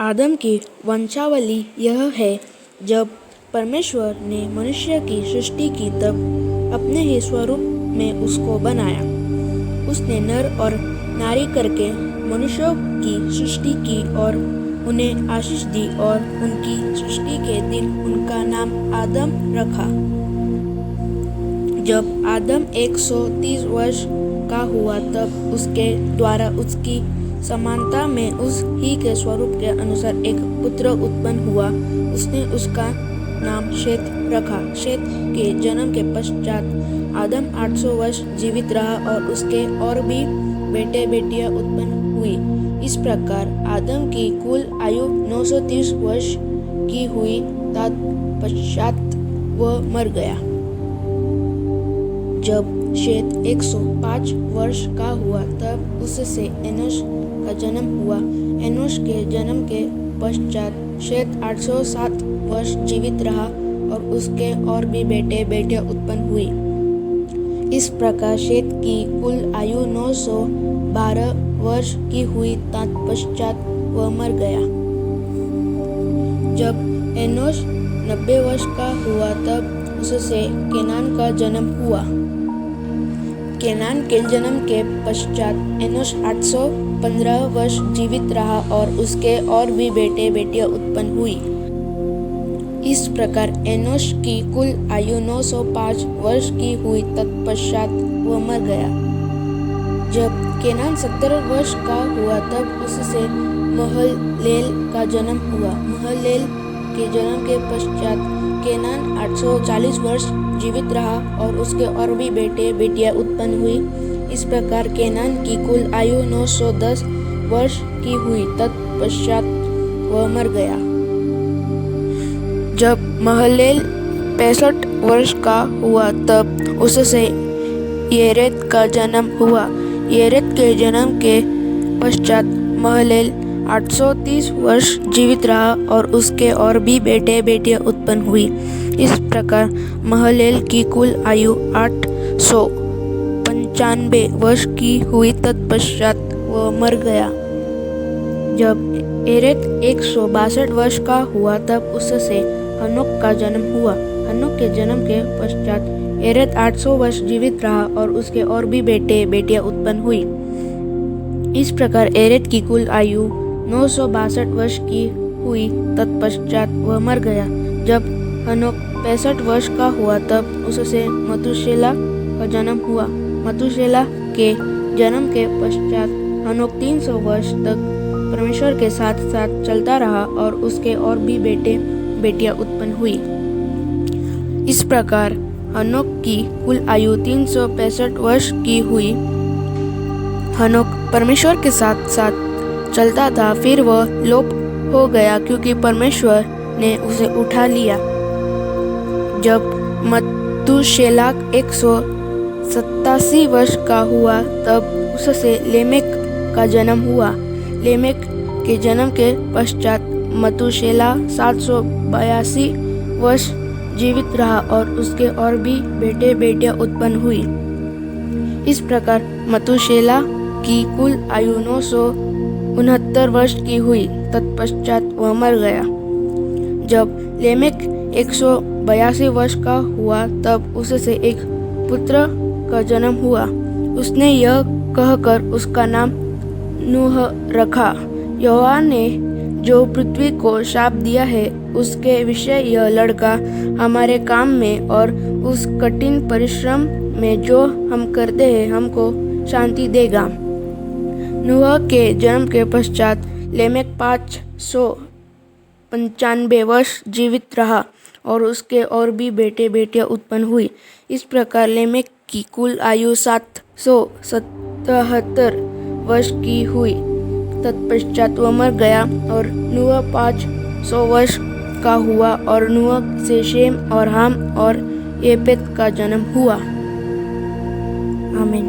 आदम की वंशावली यह है। जब परमेश्वर ने मनुष्य की सृष्टि की तब अपने ही स्वरूप में उसको बनाया। उसने नर और नारी करके मनुष्यों की सृष्टि की और उन्हें आशीष दी और उनकी सृष्टि के दिन उनका नाम आदम रखा। जब आदम 130 वर्ष का हुआ तब उसके द्वारा उसकी समानता में उस ही के स्वरूप के अनुसार एक पुत्र उत्पन्न हुआ। उसने उसका नाम शेत रखा। शेत के जन्म के पश्चात आदम 800 वर्ष जीवित रहा और उसके और भी बेटे बेटियां उत्पन्न हुई। इस प्रकार आदम की कुल आयु 930 वर्ष की हुई। तत्पश्चात वह मर गया। जब शेत 105 वर्ष का हुआ तब उससे एनोश का जन्म हुआ। एनोश के जन्म के पश्चात शेत 807 वर्ष जीवित रहा और उसके और भी बेटे बेटियां उत्पन्न हुई। इस प्रकार शेत की कुल आयु 912 वर्ष की हुई। तत्पश्चात वह मर गया। जब एनोश 90 वर्ष का हुआ तब उससे केनान का जन्म हुआ। केनान के जन्म के पश्चात एनोश 815 वर्ष जीवित रहा और उसके और भी बेटे बेटियां उत्पन्न हुई। इस प्रकार एनोश की कुल आयु 905 वर्ष की हुई। तत्पश्चात वह मर गया। जब केनान 70 वर्ष का हुआ तब उससे महललेल का जन्म हुआ। महललेल के जन्म के पश्चात केनान 840 वर्ष जीवित रहा और उसके और भी बेटे बेटियां उत्पन्न हुई। इस प्रकार केनान की कुल आयु 910 वर्ष की हुई। तत्पश्चात वह मर गया। जब महललेल 65 वर्ष का हुआ तब उससे येरेद का जन्म हुआ। येरेद के जन्म के पश्चात महललेल 830 वर्ष जीवित रहा और उसके और भी बेटे बेटियां उत्पन्न हुई। इस प्रकार महललेल की कुल आयु 895 वर्ष की हुई। तत्पश्चात वह मर गया। जब येरेद 162 वर्ष का हुआ तब उससे हनोक का जन्म हुआ। हनोक के जन्म के पश्चात येरेद 800 वर्ष जीवित रहा और उसके और भी बेटे बेटियां उत्पन्न हुई। इस प्रकार येरेद की कुल आयु 962 वर्ष की हुई। तत्पश्चात वह मर गया। जब हनोक 65 वर्ष का हुआ तब उससे मतूशेला का जन्म हुआ। मतूशेला के जन्म के पश्चात हनोक 300 वर्ष तक परमेश्वर के साथ साथ चलता रहा और उसके और भी बेटे बेटियां उत्पन्न हुई। इस प्रकार हनोक की कुल आयु 365 वर्ष की हुई। हनोक परमेश्वर के साथ साथ चलता था, फिर वह लोप हो गया क्योंकि परमेश्वर ने उसे उठा लिया। जब मतूशेला 187 वर्ष का हुआ तब उससे लेमेक का जन्म हुआ। लेमेक के जन्म के पश्चात मतूशेला 782 वर्ष जीवित रहा और उसके और भी बेटे बेटियां उत्पन्न हुई। इस प्रकार मतूशेला की कुल आयु 969 वर्ष की हुई। तत्पश्चात वह मर गया। जब लेमेक 182 वर्ष का हुआ तब उससे एक पुत्र का जन्म हुआ। उसने यह कहकर उसका नाम नूह रखा। यहोवा ने जो पृथ्वी को शाप दिया है उसके विषय यह लड़का हमारे काम में और उस कठिन परिश्रम में जो हम करते हैं हमको शांति देगा। नूह के जन्म के पश्चात लेमेक 595 वर्ष जीवित रहा और उसके और भी बेटे बेटियां उत्पन्न हुई। इस प्रकार लेमेक की कुल आयु 777 वर्ष की हुई। तत्पश्चात वह मर गया और नूह 500 वर्ष का हुआ और नूह से शेम और हाम और येपेत का जन्म हुआ। आमीन।